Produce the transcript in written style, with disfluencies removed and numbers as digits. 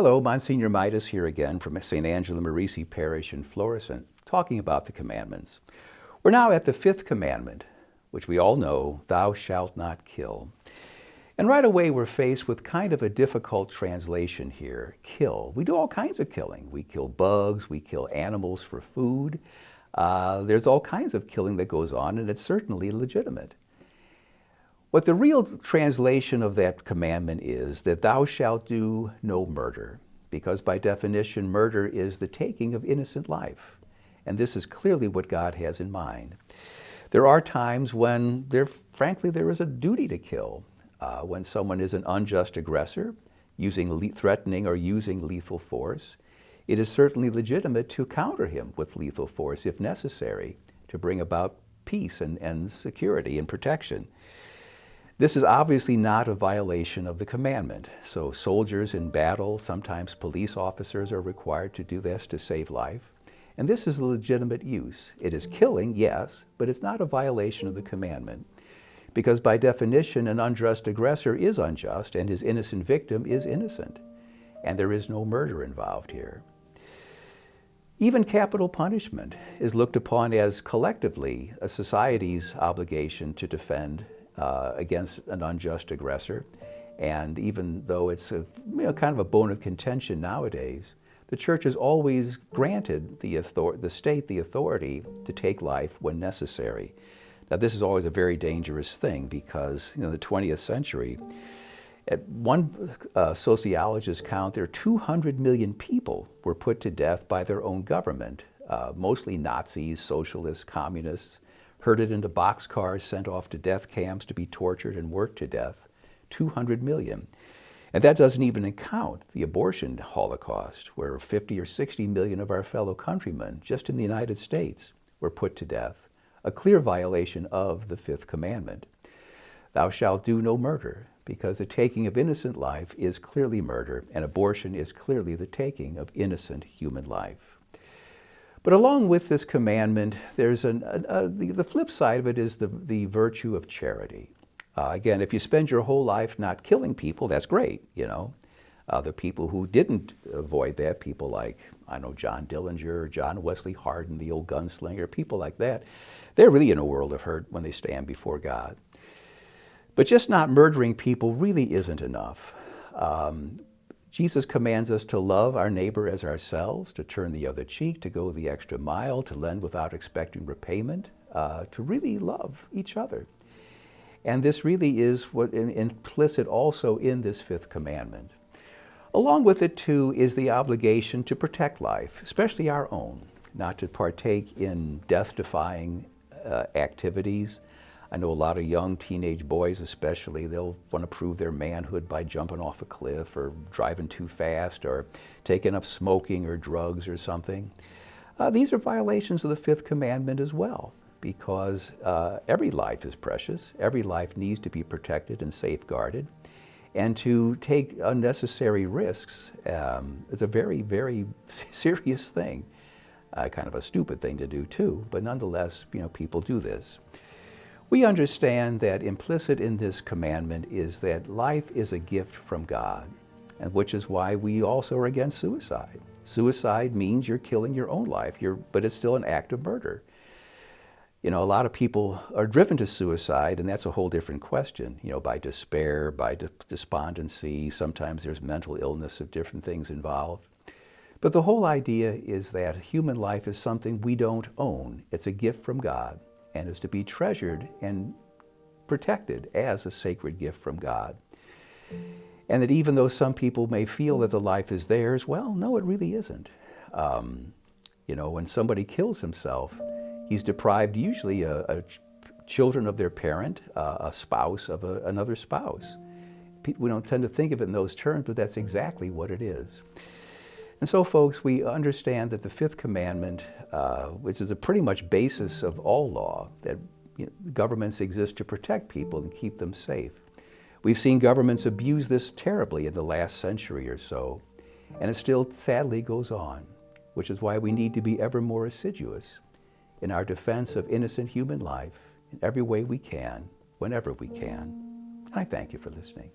Hello, Monsignor Mitas here again from St. Angela Merici Parish in Florissant, talking about the commandments. We're now at the fifth commandment, which we all know, thou shalt not kill. And right away we're faced with kind of a difficult translation here, kill. We do all kinds of killing. We kill bugs, we kill animals for food. There's all kinds of killing that goes on, and it's certainly legitimate. What the real translation of that commandment is that thou shalt do no murder, because by definition, murder is the taking of innocent life. And this is clearly what God has in mind. There are times when, frankly, there is a duty to kill. When someone is an unjust aggressor, threatening or using lethal force, it is certainly legitimate to counter him with lethal force if necessary, to bring about peace and security and protection. This is obviously not a violation of the commandment. So soldiers in battle, sometimes police officers are required to do this to save life. And this is a legitimate use. It is killing, yes, but it's not a violation of the commandment. Because by definition, an unjust aggressor is unjust and his innocent victim is innocent. And there is no murder involved here. Even capital punishment is looked upon as collectively a society's obligation to defend against an unjust aggressor. And even though it's kind of a bone of contention nowadays, the Church has always granted the state the authority to take life when necessary. Now, this is always a very dangerous thing because, in the 20th century, at one sociologist's count, there are 200 million people were put to death by their own government, mostly Nazis, socialists, communists, herded into boxcars, sent off to death camps to be tortured and worked to death. 200 million. And that doesn't even count the abortion holocaust, where 50 or 60 million of our fellow countrymen, just in the United States, were put to death. A clear violation of the fifth commandment. Thou shalt do no murder, because the taking of innocent life is clearly murder, and abortion is clearly the taking of innocent human life. But along with this commandment, there's the flip side of it is the virtue of charity. Again, if you spend your whole life not killing people, that's great, The people who didn't avoid that, people like, John Dillinger, John Wesley Hardin, the old gunslinger, people like that, they're really in a world of hurt when they stand before God. But just not murdering people really isn't enough. Jesus commands us to love our neighbor as ourselves, to turn the other cheek, to go the extra mile, to lend without expecting repayment, to really love each other. And this really is what implicit also in this fifth commandment. Along with it, too, is the obligation to protect life, especially our own, not to partake in death-defying activities. I know a lot of young teenage boys especially, they'll want to prove their manhood by jumping off a cliff or driving too fast or taking up smoking or drugs or something. These are violations of the fifth commandment as well, because every life is precious. Every life needs to be protected and safeguarded. And to take unnecessary risks is a very, very serious thing. Kind of a stupid thing to do too, but nonetheless, people do this. We understand that implicit in this commandment is that life is a gift from God, and which is why we also are against suicide. Suicide means you're killing your own life, but it's still an act of murder. A lot of people are driven to suicide, and that's a whole different question, by despair, by despondency. Sometimes there's mental illness of different things involved. But the whole idea is that human life is something we don't own. It's a gift from God, and is to be treasured and protected as a sacred gift from God. And that even though some people may feel that the life is theirs, well, no, it really isn't. When somebody kills himself, he's deprived usually children of their parent, a spouse of another spouse. We don't tend to think of it in those terms, but that's exactly what it is. And so, folks, we understand that the fifth commandment, which is a pretty much basis of all law, that governments exist to protect people and keep them safe. We've seen governments abuse this terribly in the last century or so, and it still sadly goes on, which is why we need to be ever more assiduous in our defense of innocent human life in every way we can, whenever we can. And I thank you for listening.